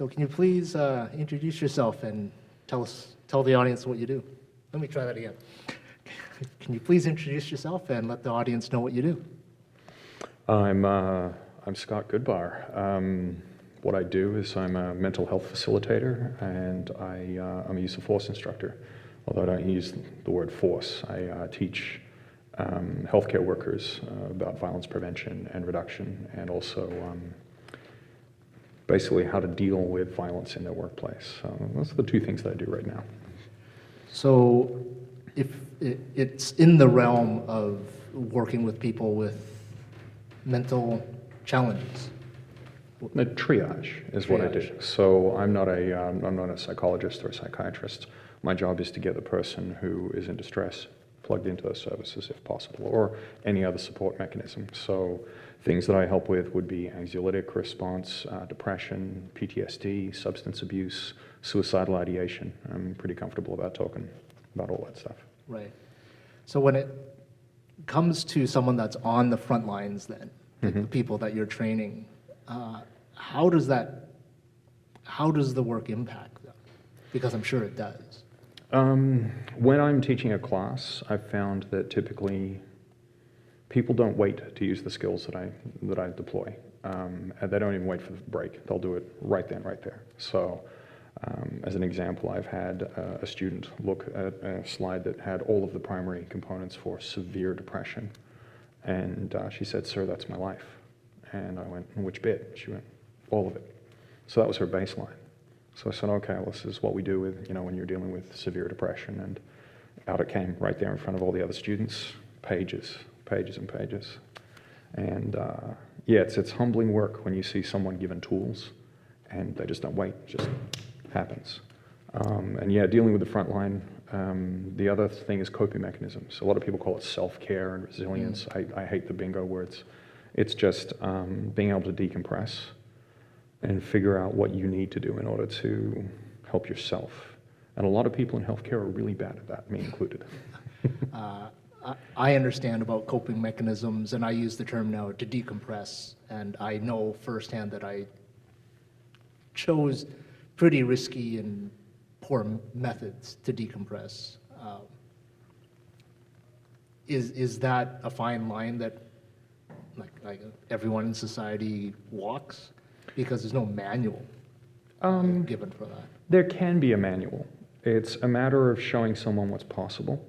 So can you please introduce yourself and tell the audience what you do? Let me try that again. Can you please introduce yourself and let the audience know what you do? I'm Scott Goodbar. What I do is I'm a mental health facilitator, and I'm a use of force instructor. Although I don't use the word force, I teach healthcare workers about violence prevention and reduction, and also basically how to deal with violence in their workplace. So those are the two things that I do right now. So if it's in the realm of working with people with mental challenges. A triage is what I do. So I'm not a psychologist or a psychiatrist. My job is to get the person who is in distress plugged into those services if possible, or any other support mechanism. So things that I help with would be anxiolytic response, depression, PTSD, substance abuse, suicidal ideation. I'm pretty comfortable about talking about all that stuff. Right. So when it comes to someone that's on the front lines then, the people that you're training, how does the work impact them? Because I'm sure it does. When I'm teaching a class, I've found that typically people don't wait to use the skills that I deploy. And they don't even wait for the break. They'll do it right then, right there. So as an example, I've had a student look at a slide that had all of the primary components for severe depression. And she said, "Sir, that's my life." And I went, "Which bit?" She went, "All of it." So that was her baseline. So I said, "Okay, well, this is what we do with, when you're dealing with severe depression." And out it came right there in front of all the other students, pages and pages. And yeah, it's humbling work when you see someone given tools and they just don't wait, it just happens. And yeah, dealing with the front line, the other thing is coping mechanisms. A lot of people call it self-care and resilience. I hate the bingo words. It's just being able to decompress and figure out what you need to do in order to help yourself. And a lot of people in healthcare are really bad at that, me included. I understand about coping mechanisms, and I use the term now to decompress, and I know firsthand that I chose pretty risky and poor methods to decompress. Is that a fine line that like everyone in society walks? Because there's no manual given for that. There can be a manual. It's a matter of showing someone what's possible.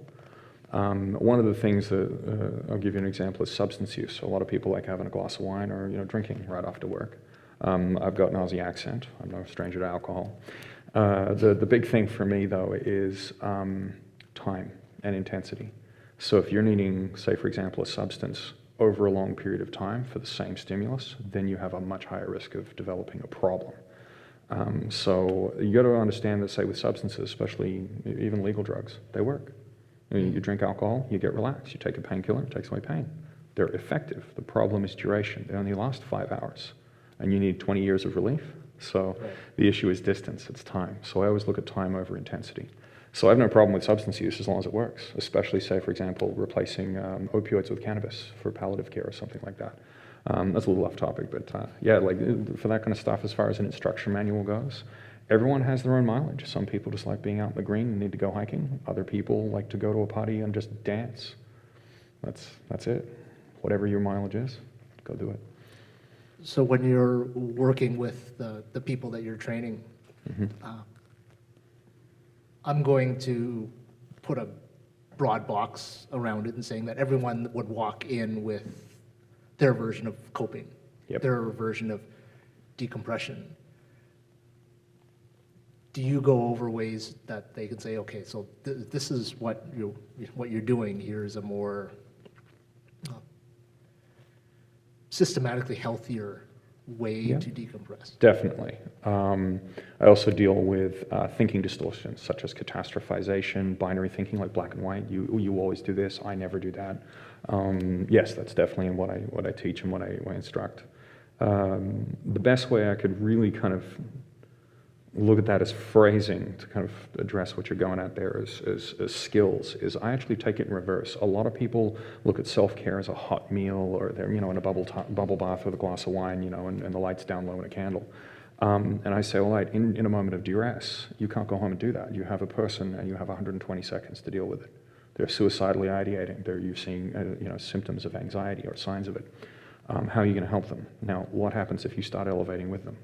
One of the things that, I'll give you an example, is substance use. So a lot of people like having a glass of wine or drinking right after work. I've got an Aussie accent. I'm no stranger to alcohol. The big thing for me, though, is time and intensity. So if you're needing, say, for example, a substance over a long period of time for the same stimulus, then you have a much higher risk of developing a problem. So you got to understand that, say, with substances, especially even legal drugs, they work. You drink alcohol, you get relaxed. You take a painkiller, it takes away pain. They're effective. The problem is duration. They only last 5 hours, and you need 20 years of relief. So the issue is distance, it's time. So I always look at time over intensity. So I have no problem with substance use as long as it works, especially, say, for example, replacing opioids with cannabis for palliative care or something like that. That's a little off topic, but yeah, like for that kind of stuff, as far as an instruction manual goes, everyone has their own mileage. Some people just like being out in the green and need to go hiking. Other people like to go to a party and just dance. That's it. Whatever your mileage is, go do it. So when you're working with the people that you're training, I'm going to put a broad box around it and saying that everyone would walk in with their version of coping, their version of decompression. Do you go over ways that they can say, okay, so this is what you're doing? Here's a more systematically healthier way to decompress. Definitely. I also deal with thinking distortions such as catastrophization, binary thinking like black and white. You always do this, I never do that. Yes, that's definitely in what I teach and what I instruct. The best way I could really kind of look at that as phrasing to kind of address what you're going at there as skills is I actually take it in reverse. A lot of people look at self-care as a hot meal, or they're in a bubble bath with a glass of wine, and the lights down low and a candle. And I say, all right, in a moment of duress, you can't go home and do that. You have a person and you have 120 seconds to deal with it. They're suicidally ideating. You're seeing symptoms of anxiety or signs of it. How are you going to help them? Now, what happens if you start elevating with them?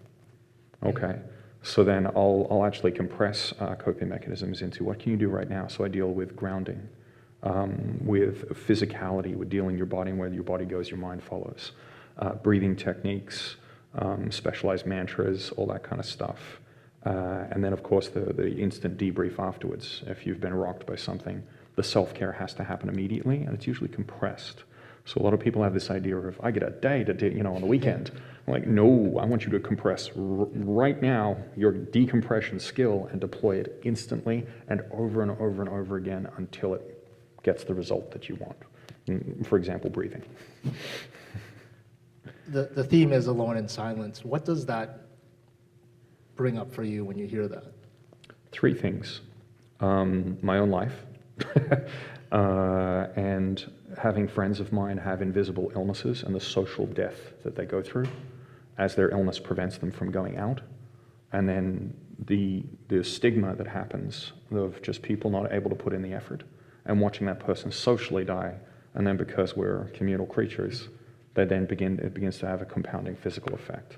Okay, so then I'll actually compress coping mechanisms into what can you do right now? So I deal with grounding, with physicality, with dealing your body, and where your body goes, your mind follows. Breathing techniques, specialized mantras, all that kind of stuff. And then, of course, the instant debrief afterwards. If you've been rocked by something, the self-care has to happen immediately, and it's usually compressed. So a lot of people have this idea of, I get a day to do, on the weekend. I'm like, no, I want you to compress right now your decompression skill and deploy it instantly and over and over and over again until it gets the result that you want. For example, breathing. The theme is alone in silence. What does that bring up for you when you hear that? 3 things. My own life. And having friends of mine have invisible illnesses and the social death that they go through as their illness prevents them from going out. And then the stigma that happens of just people not able to put in the effort and watching that person socially die. And then because we're communal creatures, it begins to have a compounding physical effect.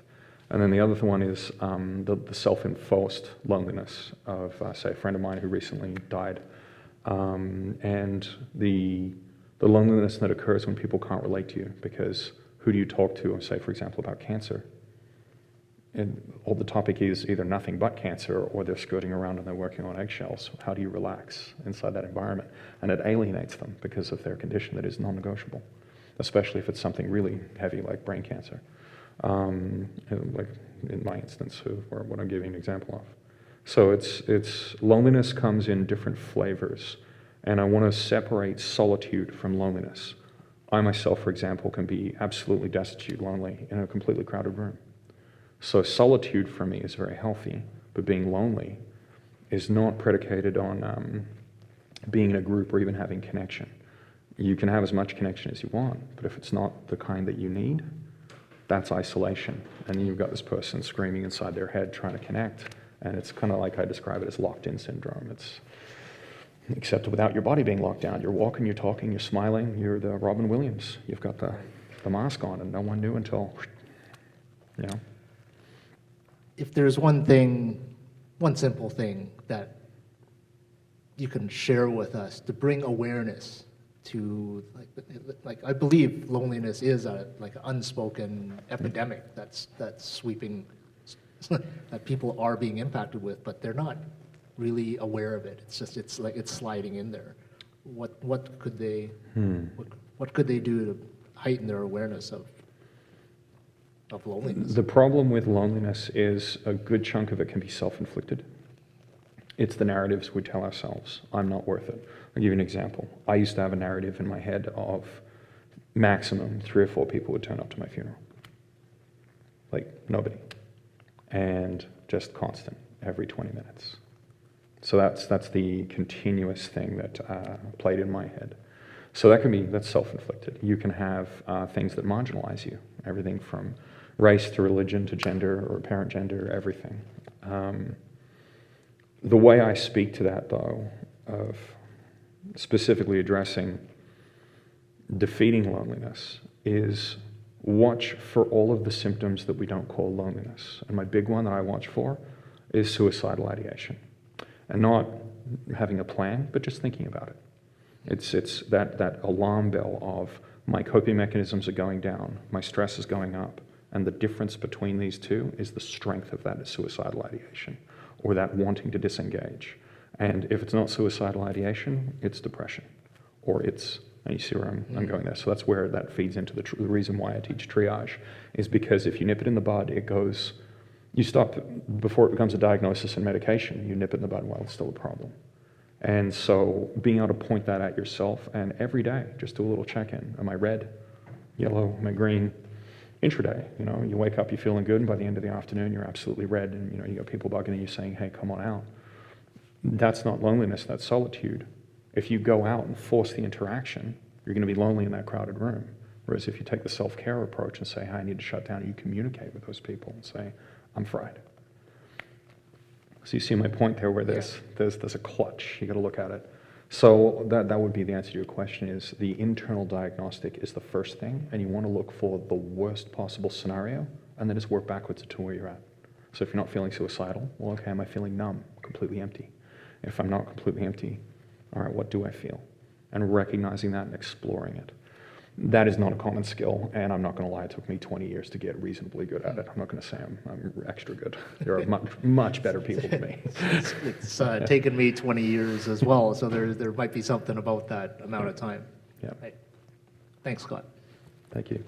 And then the other one is the self-enforced loneliness of, say, a friend of mine who recently died. And the loneliness that occurs when people can't relate to you, because who do you talk to, say, for example, about cancer? And all the topic is either nothing but cancer, or they're skirting around and they're working on eggshells. How do you relax inside that environment? And it alienates them because of their condition that is non-negotiable, especially if it's something really heavy like brain cancer. Like in my instance, or what I'm giving an example of. So it's loneliness comes in different flavors, and I want to separate solitude from loneliness. I myself, for example, can be absolutely destitute, lonely in a completely crowded room. So solitude for me is very healthy, but being lonely is not predicated on being in a group or even having connection. You can have as much connection as you want, but if it's not the kind that you need, that's isolation. And then you've got this person screaming inside their head trying to connect. And it's kind of like I describe it as locked-in syndrome. It's except without your body being locked down. You're walking, you're talking, you're smiling, you're the Robin Williams. You've got the mask on, and no one knew until, If there's one simple thing that you can share with us to bring awareness to, like I believe loneliness is an unspoken epidemic that's sweeping, that people are being impacted with, but they're not really aware of it. It's sliding in there. What could they do to heighten their awareness of loneliness? The problem with loneliness is a good chunk of it can be self-inflicted. It's the narratives we tell ourselves. I'm not worth it. I'll give you an example. I used to have a narrative in my head of maximum 3 or 4 people would turn up to my funeral. Like nobody. And just constant, every 20 minutes. So that's the continuous thing that played in my head. So that's self-inflicted. You can have things that marginalize you, everything from race to religion to gender or apparent gender, everything. The way I speak to that, though, of specifically addressing defeating loneliness, is watch for all of the symptoms that we don't call loneliness. And my big one that I watch for is suicidal ideation. And not having a plan, but just thinking about it. It's that alarm bell of my coping mechanisms are going down, my stress is going up, and the difference between these two is the strength of that suicidal ideation, or that wanting to disengage. And if it's not suicidal ideation, it's depression, or and you see where I'm going there. So that's where that feeds into the reason why I teach triage, is because if you nip it in the bud, you stop before it becomes a diagnosis and medication. You nip it in the bud while it's still a problem. And so being able to point that at yourself, and every day, just do a little check-in. Am I red, yellow, am I green? Intraday, you wake up, you're feeling good, and by the end of the afternoon, you're absolutely red, and you got people bugging you saying, hey, come on out. That's not loneliness, that's solitude. If you go out and force the interaction, you're going to be lonely in that crowded room. Whereas if you take the self-care approach and say, hey, I need to shut down, you communicate with those people and say, I'm fried. So you see my point there where there's a clutch. You got to look at it. So that would be the answer to your question is the internal diagnostic is the first thing, and you want to look for the worst possible scenario, and then just work backwards to where you're at. So if you're not feeling suicidal, well, okay, am I feeling numb, completely empty? If I'm not completely empty, all right, what do I feel? And recognizing that and exploring it. That is not a common skill, and I'm not going to lie, it took me 20 years to get reasonably good at it. I'm not going to say I'm extra good. There are much better people than me. It's taken me 20 years as well, so there might be something about that amount of time. Yeah. Right. Thanks, Scott. Thank you.